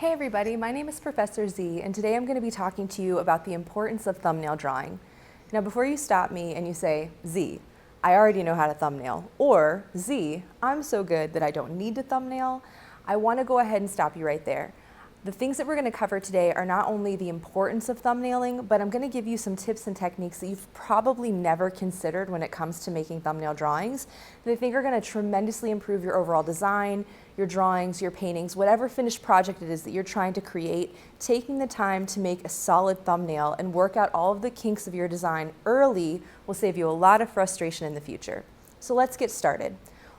Hey everybody, my name is Professor Z, and today I'm going to be talking to you about the importance of thumbnail drawing. Now before you stop me and you say, Z, I already know how to thumbnail, or Z, I'm so good that I don't need to thumbnail, I want to go ahead and stop you right there. The things that we're going to cover today are not only the importance of thumbnailing, but I'm going to give you some tips and techniques that you've probably never considered when it comes to making thumbnail drawings that I think are going to tremendously improve your overall design, your drawings, your paintings, whatever finished project it is that you're trying to create. Taking the time to make a solid thumbnail and work out all of the kinks of your design early will save you a lot of frustration in the future. So let's get started.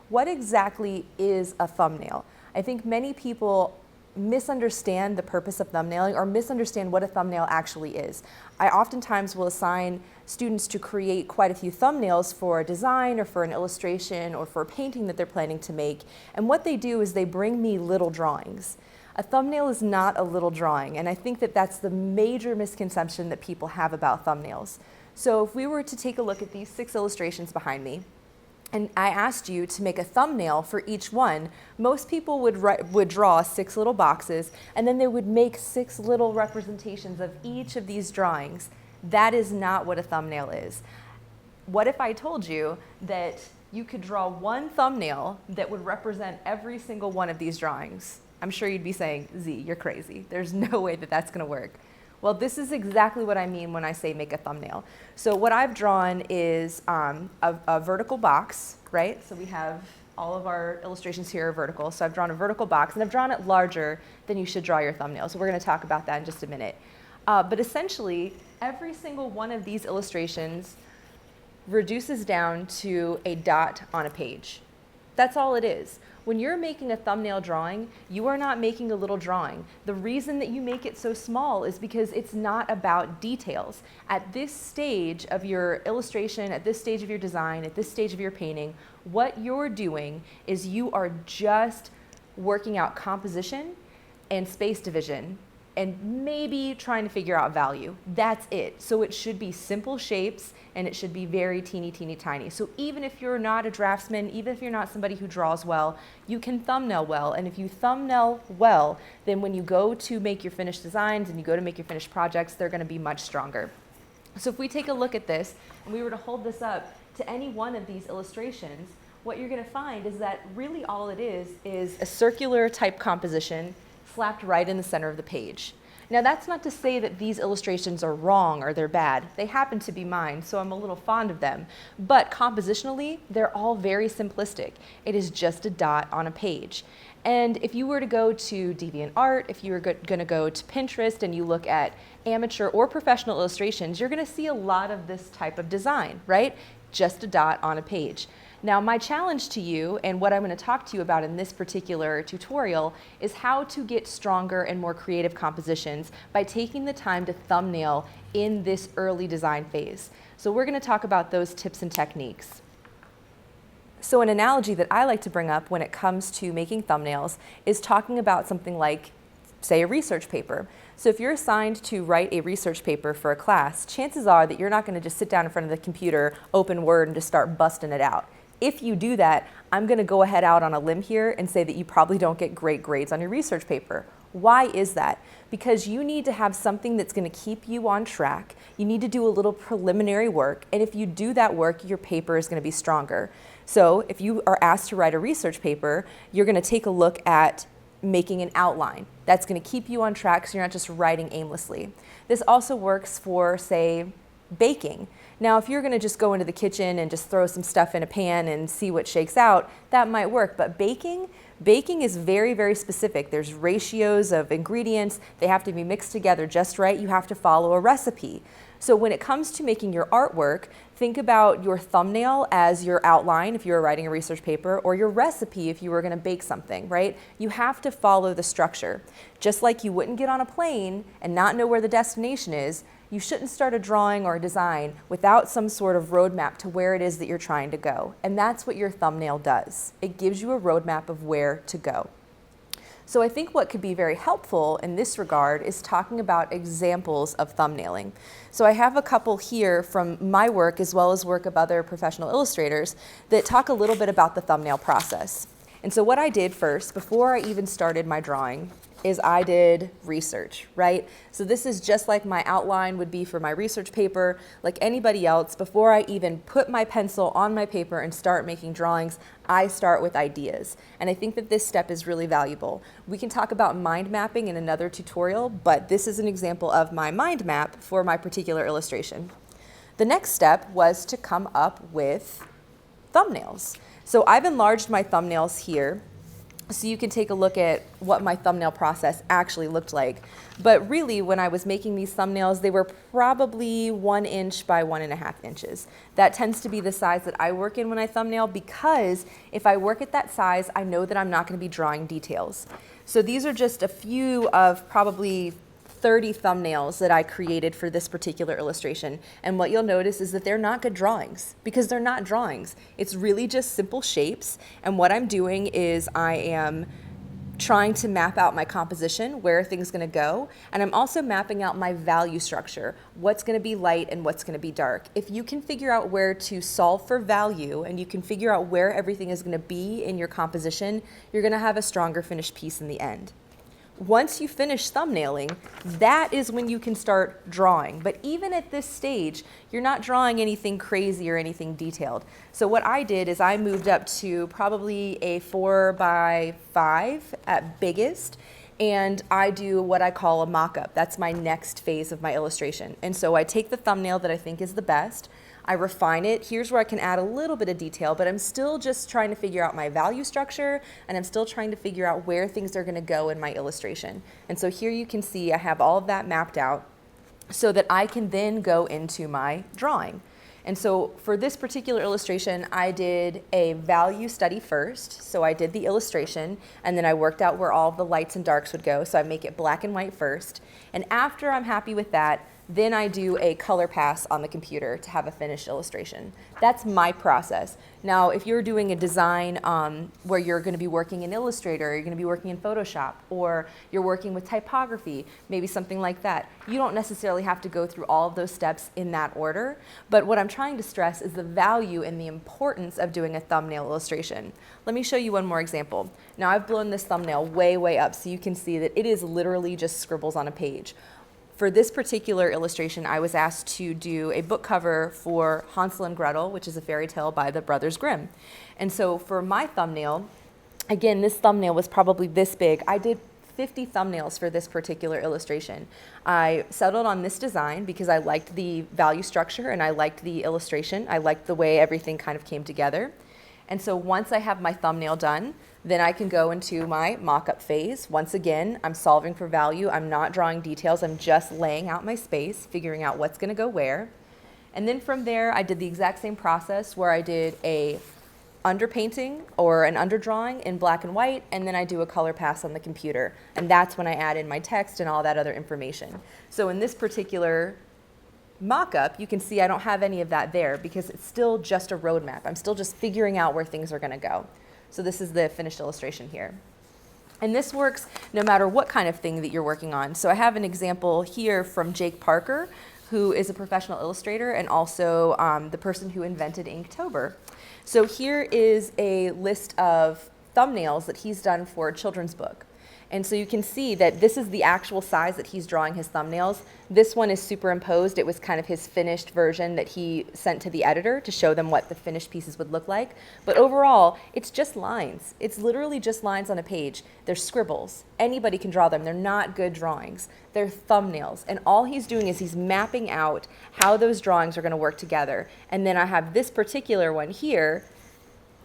What exactly is a thumbnail? I think many people misunderstand the purpose of thumbnailing or misunderstand what a thumbnail actually is. I oftentimes will assign students to create quite a few thumbnails for a design or for an illustration or for a painting that they're planning to make, and what they do is they bring me little drawings. A thumbnail is not a little drawing, and I think that that's the major misconception that people have about thumbnails. So if we were to take a look at these 6 illustrations behind me, and I asked you to make a thumbnail for each one, most people would draw 6 little boxes, and then they would make 6 little representations of each of these drawings. That is not what a thumbnail is. What if I told you that you could draw one thumbnail that would represent every single one of these drawings? I'm sure you'd be saying, Z, you're crazy. There's no way that that's gonna work. Well, this is exactly what I mean when I say make a thumbnail. So what I've drawn is a vertical box, right? So we have all of our illustrations here are vertical. So I've drawn a vertical box, and I've drawn it larger than you should draw your thumbnail. So we're going to talk about that in just a minute. But essentially, every single one of these illustrations reduces down to a dot on a page. That's all it is. When you're making a thumbnail drawing, you are not making a little drawing. The reason that you make it so small is because it's not about details. At this stage of your illustration, at this stage of your design, at this stage of your painting, what you're doing is you are just working out composition and space division and maybe trying to figure out value. That's it. So it should be simple shapes and it should be very teeny tiny. So even if you're not a draftsman, even if you're not somebody who draws well, you can thumbnail well. And if you thumbnail well, then when you go to make your finished designs and you go to make your finished projects, they're gonna be much stronger. So if we take a look at this and we were to hold this up to any one of these illustrations, what you're gonna find is that really all it is a circular type composition slapped right in the center of the page. Now that's not to say that these illustrations are wrong or they're bad. They happen to be mine, so I'm a little fond of them. But compositionally, they're all very simplistic. It is just a dot on a page. And if you were to go to DeviantArt, if you were going to go to Pinterest and you look at amateur or professional illustrations, you're going to see a lot of this type of design, right? Just a dot on a page. Now my challenge to you, and what I'm going to talk to you about in this particular tutorial, is how to get stronger and more creative compositions by taking the time to thumbnail in this early design phase. So we're going to talk about those tips and techniques. So an analogy that I like to bring up when it comes to making thumbnails is talking about something like, say, a research paper. So if you're assigned to write a research paper for a class, chances are that you're not going to just sit down in front of the computer, open Word, and just start busting it out. If you do that, I'm going to go ahead out on a limb here and say that you probably don't get great grades on your research paper. Why is that? Because you need to have something that's going to keep you on track. You need to do a little preliminary work, and if you do that work, your paper is going to be stronger. So if you are asked to write a research paper, you're going to take a look at making an outline. That's going to keep you on track so you're not just writing aimlessly. This also works for, say, baking. Now, if you're going to just go into the kitchen and just throw some stuff in a pan and see what shakes out, that might work. But baking is very, very specific. There's ratios of ingredients. They have to be mixed together just right. You have to follow a recipe. So when it comes to making your artwork, think about your thumbnail as your outline if you were writing a research paper, or your recipe if you were going to bake something, right? You have to follow the structure. Just like you wouldn't get on a plane and not know where the destination is, you shouldn't start a drawing or a design without some sort of roadmap to where it is that you're trying to go. And that's what your thumbnail does. It gives you a roadmap of where to go. So I think what could be very helpful in this regard is talking about examples of thumbnailing. So I have a couple here from my work as well as work of other professional illustrators that talk a little bit about the thumbnail process. And so what I did first, before I even started my drawing, is I did research, right? So this is just like my outline would be for my research paper. Like anybody else, before I even put my pencil on my paper and start making drawings, I start with ideas. And I think that this step is really valuable. We can talk about mind mapping in another tutorial, but this is an example of my mind map for my particular illustration. The next step was to come up with thumbnails. So I've enlarged my thumbnails here, so you can take a look at what my thumbnail process actually looked like. But really, when I was making these thumbnails, they were probably 1 inch by 1.5 inches. That tends to be the size that I work in when I thumbnail, because if I work at that size, I know that I'm not going to be drawing details. So these are just a few of probably 30 thumbnails that I created for this particular illustration. And what you'll notice is that they're not good drawings, because they're not drawings. It's really just simple shapes. And what I'm doing is I am trying to map out my composition, where things going to go. And I'm also mapping out my value structure, what's going to be light and what's going to be dark. If you can figure out where to solve for value, and you can figure out where everything is going to be in your composition, you're going to have a stronger finished piece in the end. Once you finish thumbnailing, that is when you can start drawing. But even at this stage, you're not drawing anything crazy or anything detailed. So what I did is I moved up to probably a 4 by 5 at biggest, and I do what I call a mock-up. That's my next phase of my illustration. And so I take the thumbnail that I think is the best, I refine it. Here's where I can add a little bit of detail, but I'm still just trying to figure out my value structure, and I'm still trying to figure out where things are going to go in my illustration. And so here you can see I have all of that mapped out so that I can then go into my drawing. And so for this particular illustration, I did a value study first. So I did the illustration, and then I worked out where all the lights and darks would go. So I make it black and white first. And after I'm happy with that, then I do a color pass on the computer to have a finished illustration. That's my process. Now, if you're doing a design where you're going to be working in Illustrator, or you're going to be working in Photoshop, or you're working with typography, maybe something like that, you don't necessarily have to go through all of those steps in that order. But what I'm trying to stress is the value and the importance of doing a thumbnail illustration. Let me show you one more example. Now, I've blown this thumbnail way, way up so you can see that it is literally just scribbles on a page. For this particular illustration, I was asked to do a book cover for Hansel and Gretel, which is a fairy tale by the Brothers Grimm. And so for my thumbnail, again, this thumbnail was probably this big. I did 50 thumbnails for this particular illustration. I settled on this design because I liked the value structure and I liked the illustration. I liked the way everything kind of came together. And so once I have my thumbnail done, then I can go into my mock-up phase. Once again, I'm solving for value. I'm not drawing details. I'm just laying out my space, figuring out what's going to go where. And then from there, I did the exact same process where I did a underpainting or an underdrawing in black and white, and then I do a color pass on the computer. And that's when I add in my text and all that other information. So in this particular mock-up, you can see I don't have any of that there because it's still just a roadmap. I'm still just figuring out where things are going to go. So this is the finished illustration here. And this works no matter what kind of thing that you're working on. So I have an example here from Jake Parker, who is a professional illustrator and also the person who invented Inktober. So here is a list of thumbnails that he's done for a children's book. And so you can see that this is the actual size that he's drawing his thumbnails. This one is superimposed. It was kind of his finished version that he sent to the editor to show them what the finished pieces would look like. But overall, it's just lines. It's literally just lines on a page. They're scribbles. Anybody can draw them. They're not good drawings. They're thumbnails. And all he's doing is he's mapping out how those drawings are going to work together. And then I have this particular one here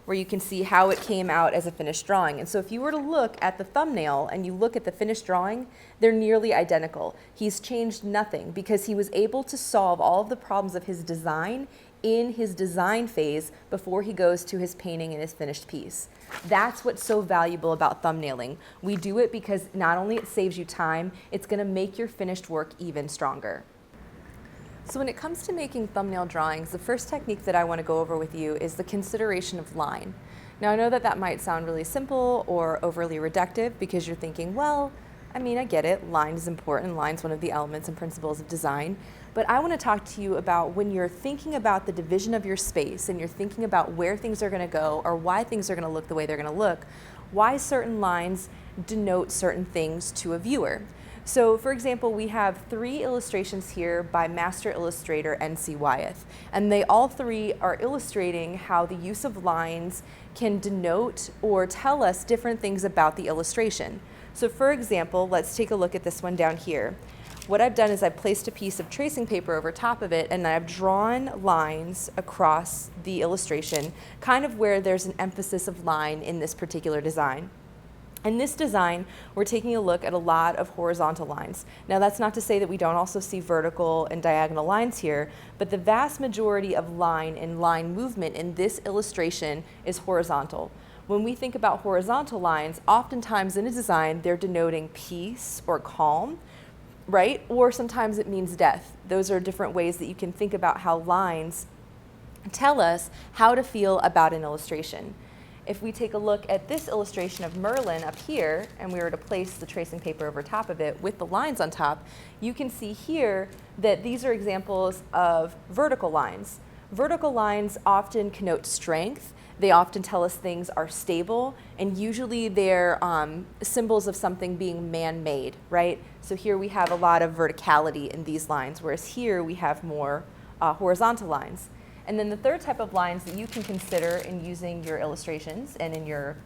where you can see how it came out as a finished drawing. And so if you were to look at the thumbnail and you look at the finished drawing, they're nearly identical. He's changed nothing because he was able to solve all of the problems of his design in his design phase before he goes to his painting and his finished piece. That's what's so valuable about thumbnailing. We do it because not only it saves you time, it's going to make your finished work even stronger. So when it comes to making thumbnail drawings, the first technique that I want to go over with you is the consideration of line. Now I know that that might sound really simple or overly reductive because you're thinking, well, I mean, I get it. Line is important. Line's one of the elements and principles of design. But I want to talk to you about when you're thinking about the division of your space and you're thinking about where things are going to go or why things are going to look the way they're going to look, why certain lines denote certain things to a viewer. So for example, we have 3 illustrations here by master illustrator N.C. Wyeth, and they all 3 are illustrating how the use of lines can denote or tell us different things about the illustration. So for example, let's take a look at this one down here. What I've done is I've placed a piece of tracing paper over top of it and I've drawn lines across the illustration, kind of where there's an emphasis of line in this particular design. In this design, we're taking a look at a lot of horizontal lines. Now that's not to say that we don't also see vertical and diagonal lines here, but the vast majority of line and line movement in this illustration is horizontal. When we think about horizontal lines, oftentimes in a design, they're denoting peace or calm, right? Or sometimes it means death. Those are different ways that you can think about how lines tell us how to feel about an illustration. If we take a look at this illustration of Merlin up here, and we were to place the tracing paper over top of it with the lines on top, you can see here that these are examples of vertical lines. Vertical lines often connote strength. They often tell us things are stable, and usually they're symbols of something being man-made, right? So here we have a lot of verticality in these lines, whereas here we have more horizontal lines. And then the third type of lines that you can consider in using your illustrations and in your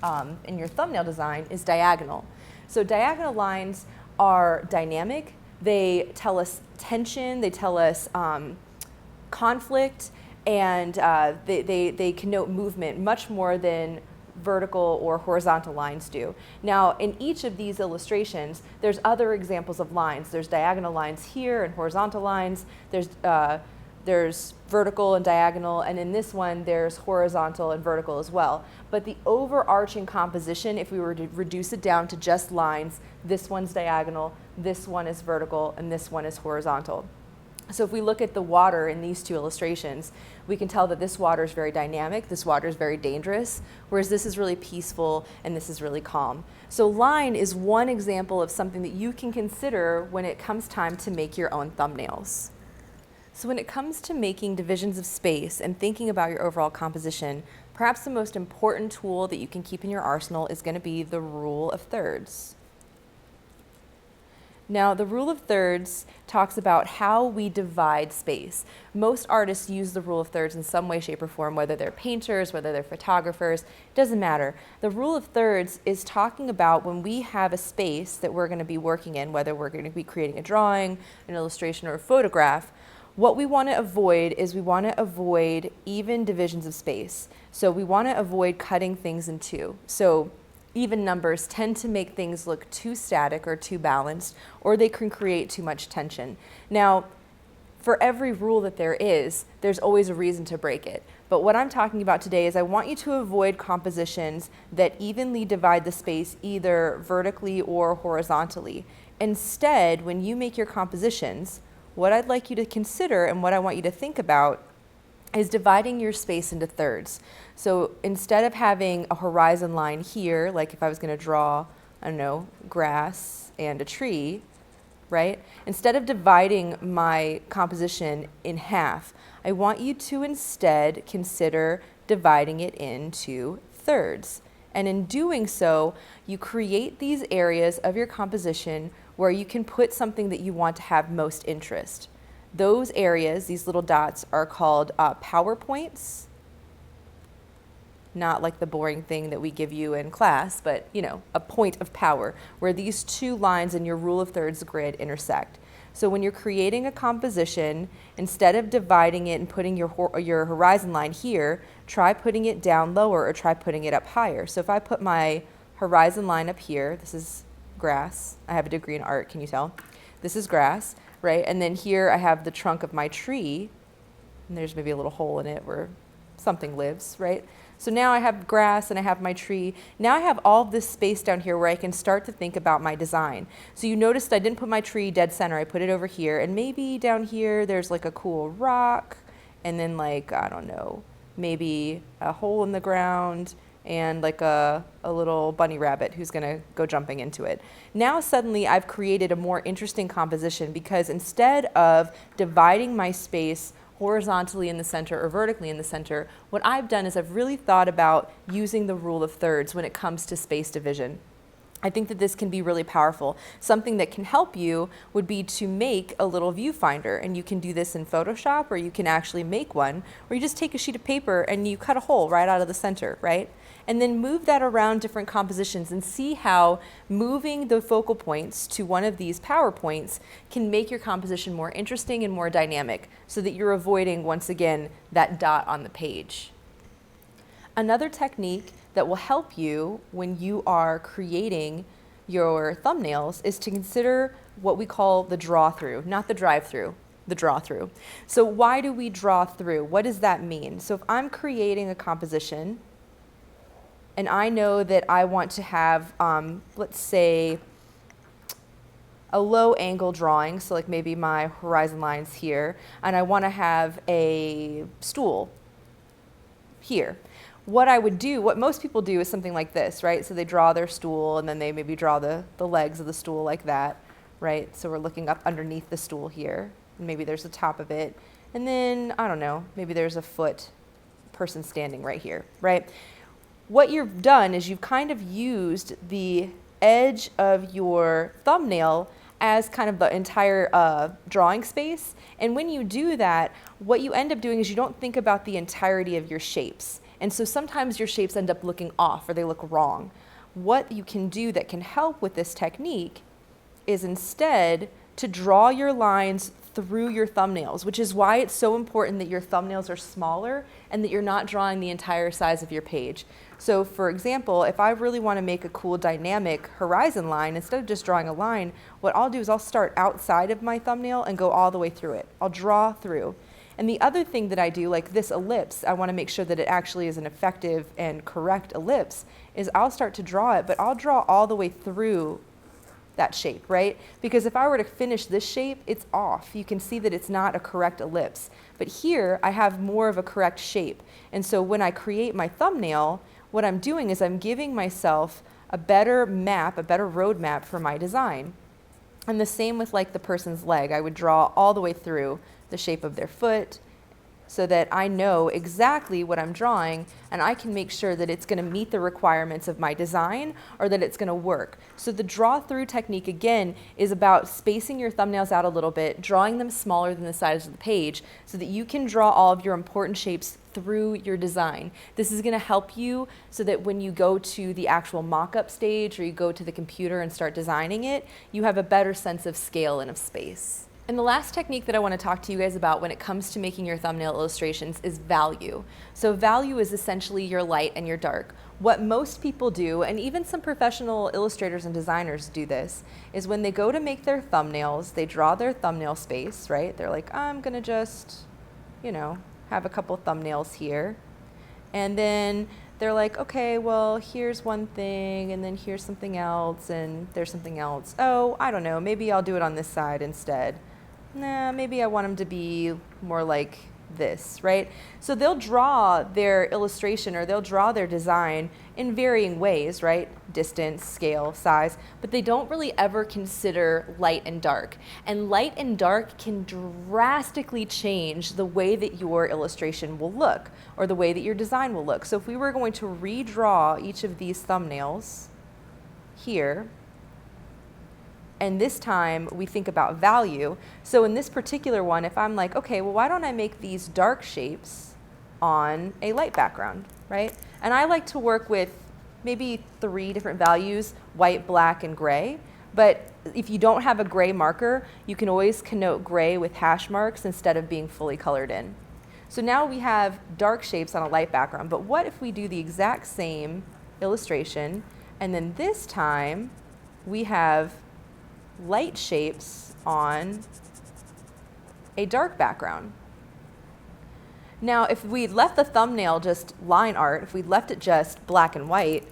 thumbnail design is diagonal. So diagonal lines are dynamic. They tell us tension, they tell us conflict, and they connote movement much more than vertical or horizontal lines do. Now, in each of these illustrations, there's other examples of lines. There's diagonal lines here and horizontal lines. There's vertical and diagonal, and in this one, there's horizontal and vertical as well. But the overarching composition, if we were to reduce it down to just lines, this one's diagonal, this one is vertical, and this one is horizontal. So if we look at the water in these 2 illustrations, we can tell that this water is very dynamic, this water is very dangerous, whereas this is really peaceful and this is really calm. So line is one example of something that you can consider when it comes time to make your own thumbnails. So when it comes to making divisions of space and thinking about your overall composition, perhaps the most important tool that you can keep in your arsenal is going to be the rule of thirds. Now, the rule of thirds talks about how we divide space. Most artists use the rule of thirds in some way, shape, or form, whether they're painters, whether they're photographers, it doesn't matter. The rule of thirds is talking about when we have a space that we're going to be working in, whether we're going to be creating a drawing, an illustration, or a photograph. What we want to avoid is we want to avoid even divisions of space. So we want to avoid cutting things in 2. So even numbers tend to make things look too static or too balanced, or they can create too much tension. Now, for every rule that there is, there's always a reason to break it. But what I'm talking about today is I want you to avoid compositions that evenly divide the space either vertically or horizontally. Instead, when you make your compositions, what I'd like you to consider and what I want you to think about is dividing your space into thirds. So instead of having a horizon line here, like if I was going to draw, I don't know, grass and a tree, right? Instead of dividing my composition in half, I want you to instead consider dividing it into thirds. And in doing so, you create these areas of your composition where you can put something that you want to have most interest. Those areas, these little dots, are called power points. Not like the boring thing that we give you in class, but a point of power where these 2 lines in your rule of thirds grid intersect. So when you're creating a composition, instead of dividing it and putting your horizon line here, try putting it down lower or try putting it up higher. So if I put my horizon line up here, this is grass. I have a degree in art, can you tell? This is grass, right? And then here I have the trunk of my tree, and there's maybe a little hole in it where something lives, right? So now I have grass and I have my tree. Now I have all this space down here where I can start to think about my design. So you noticed I didn't put my tree dead center. I put it over here, and maybe down here there's like a cool rock, and then like, I don't know, maybe a hole in the ground, and like a little bunny rabbit who's going to go jumping into it. Now suddenly I've created a more interesting composition because instead of dividing my space horizontally in the center or vertically in the center, what I've done is I've really thought about using the rule of thirds when it comes to space division. I think that this can be really powerful. Something that can help you would be to make a little viewfinder, and you can do this in Photoshop, or you can actually make one where you just take a sheet of paper and you cut a hole right out of the center, right? And then move that around different compositions and see how moving the focal points to one of these PowerPoints can make your composition more interesting and more dynamic so that you're avoiding, once again, that dot on the page. Another technique that will help you when you are creating your thumbnails is to consider what we call the draw through, not the drive through, the draw through. So why do we draw through? What does that mean? So if I'm creating a composition and I know that I want to have, let's say, a low angle drawing, so like maybe my horizon line's here, and I want to have a stool here. What I would do, what most people do is something like this, right? So they draw their stool and then they maybe draw the legs of the stool like that, right? So we're looking up underneath the stool here, and maybe there's the top of it. And then, I don't know, maybe there's a foot person standing right here, right? What you've done is you've kind of used the edge of your thumbnail as kind of the entire drawing space. And when you do that, what you end up doing is you don't think about the entirety of your shapes. And so sometimes your shapes end up looking off or they look wrong. What you can do that can help with this technique is instead to draw your lines through your thumbnails, which is why it's so important that your thumbnails are smaller and that you're not drawing the entire size of your page. So for example, if I really want to make a cool dynamic horizon line, instead of just drawing a line, what I'll do is I'll start outside of my thumbnail and go all the way through it. I'll draw through. And the other thing that I do, like this ellipse, I want to make sure that it actually is an effective and correct ellipse, is I'll start to draw it, but I'll draw all the way through that shape, right? Because if I were to finish this shape, it's off. You can see that it's not a correct ellipse. But here, I have more of a correct shape. And so when I create my thumbnail, what I'm doing is I'm giving myself a better map, a better roadmap for my design. And the same with like the person's leg. I would draw all the way through the shape of their foot so that I know exactly what I'm drawing and I can make sure that it's going to meet the requirements of my design or that it's going to work. So the draw through technique again is about spacing your thumbnails out a little bit, drawing them smaller than the size of the page so that you can draw all of your important shapes through your design. This is going to help you so that when you go to the actual mock-up stage or you go to the computer and start designing it, you have a better sense of scale and of space. And the last technique that I want to talk to you guys about when it comes to making your thumbnail illustrations is value. So value is essentially your light and your dark. What most people do, and even some professional illustrators and designers do this, is when they go to make their thumbnails, they draw their thumbnail space, right? They're like, I'm going to just, have a couple thumbnails here. And then they're like, okay, well, here's one thing, and then here's something else, and there's something else. Oh, I don't know, maybe I'll do it on this side instead. Nah, maybe I want them to be more like this, right? So they'll draw their illustration or they'll draw their design in varying ways, right? Distance, scale, size, but they don't really ever consider light and dark. And light and dark can drastically change the way that your illustration will look or the way that your design will look. So if we were going to redraw each of these thumbnails here, and this time we think about value. So in this particular one, if I'm like, okay, well, why don't I make these dark shapes on a light background, right? And I like to work with maybe 3 different values, white, black, and gray. But if you don't have a gray marker, you can always connote gray with hash marks instead of being fully colored in. So now we have dark shapes on a light background, but what if we do the exact same illustration, and then this time we have light shapes on a dark background? Now, if we left the thumbnail just line art, if we left it just black and white,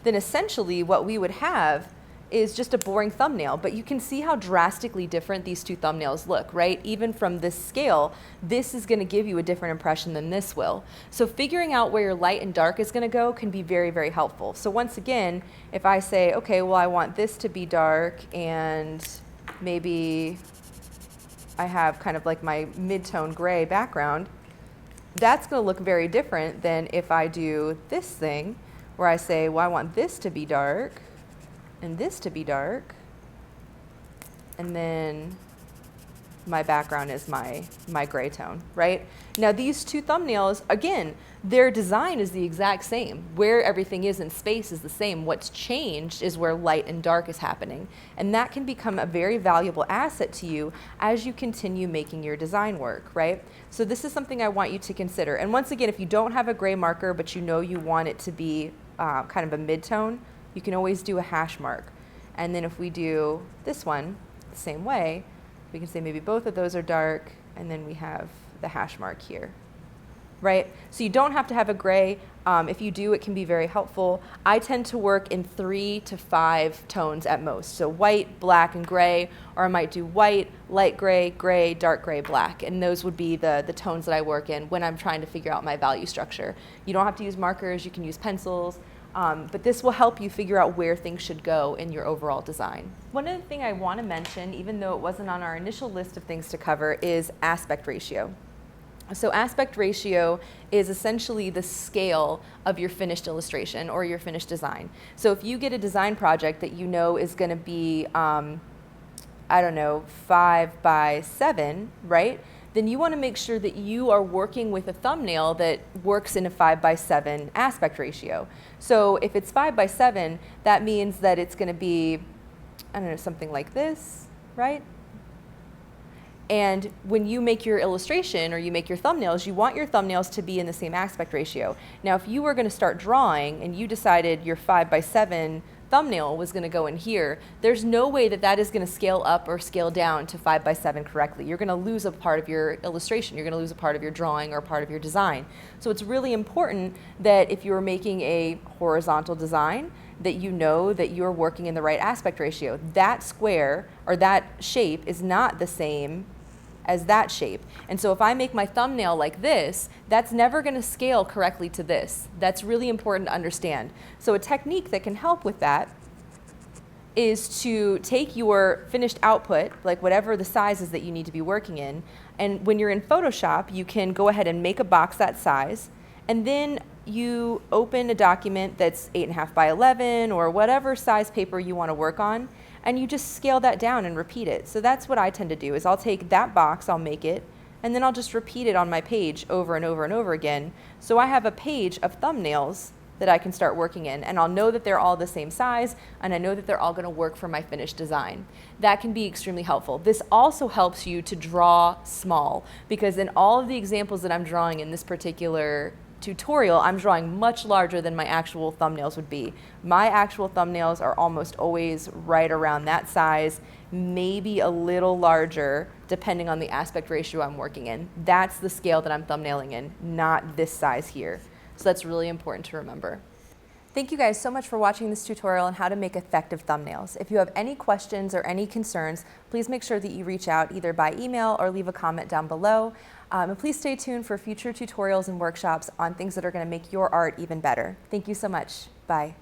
then essentially what we would have is just a boring thumbnail, but you can see how drastically different these two thumbnails look, right? Even from this scale, this is going to give you a different impression than this will. So figuring out where your light and dark is going to go can be very, very helpful. So once again, if I say, okay, well, I want this to be dark and maybe I have kind of like my mid-tone gray background, that's going to look very different than if I do this thing where I say, well, I want this to be dark and this to be dark, and then my background is my gray tone, right? Now these two thumbnails, again, their design is the exact same. Where everything is in space is the same. What's changed is where light and dark is happening. And that can become a very valuable asset to you as you continue making your design work, right? So this is something I want you to consider. And once again, if you don't have a gray marker, but you know you want it to be kind of a mid-tone, you can always do a hash mark. And then if we do this one the same way, we can say maybe both of those are dark, and then we have the hash mark here, right? So you don't have to have a gray. If you do, it can be very helpful. I tend to work in 3 to 5 tones at most. So white, black, and gray, or I might do white, light gray, gray, dark gray, black. And those would be the tones that I work in when I'm trying to figure out my value structure. You don't have to use markers, you can use pencils. But this will help you figure out where things should go in your overall design. One other thing I want to mention, even though it wasn't on our initial list of things to cover, is aspect ratio. So aspect ratio is essentially the scale of your finished illustration or your finished design. So if you get a design project that you know is going to be, I don't know, 5 by 7, right? Then you want to make sure that you are working with a thumbnail that works in a 5 by 7 aspect ratio. So if it's 5 by 7, that means that it's going to be, I don't know, something like this, right? And when you make your illustration or you make your thumbnails, you want your thumbnails to be in the same aspect ratio. Now, if you were going to start drawing and you decided your 5 by 7 thumbnail was going to go in here, there's no way that that is going to scale up or scale down to 5 by 7 correctly. You're going to lose a part of your illustration. You're going to lose a part of your drawing or a part of your design. So it's really important that if you're making a horizontal design, that you know that you're working in the right aspect ratio. That square or that shape is not the same as that shape. And so if I make my thumbnail like this, that's never going to scale correctly to this. That's really important to understand. So a technique that can help with that is to take your finished output, like whatever the size is that you need to be working in, and when you're in Photoshop, you can go ahead and make a box that size, and then you open a document that's 8.5 by 11 or whatever size paper you want to work on, and you just scale that down and repeat it. So that's what I tend to do, is I'll take that box, I'll make it, and then I'll just repeat it on my page over and over and over again. So I have a page of thumbnails that I can start working in, and I'll know that they're all the same size, and I know that they're all going to work for my finished design. That can be extremely helpful. This also helps you to draw small, because in all of the examples that I'm drawing in this particular tutorial, I'm drawing much larger than my actual thumbnails would be. My actual thumbnails are almost always right around that size, maybe a little larger depending on the aspect ratio I'm working in. That's the scale that I'm thumbnailing in, not this size here. So that's really important to remember. Thank you guys so much for watching this tutorial on how to make effective thumbnails. If you have any questions or any concerns, please make sure that you reach out either by email or leave a comment down below. And please stay tuned for future tutorials and workshops on things that are going to make your art even better. Thank you so much. Bye.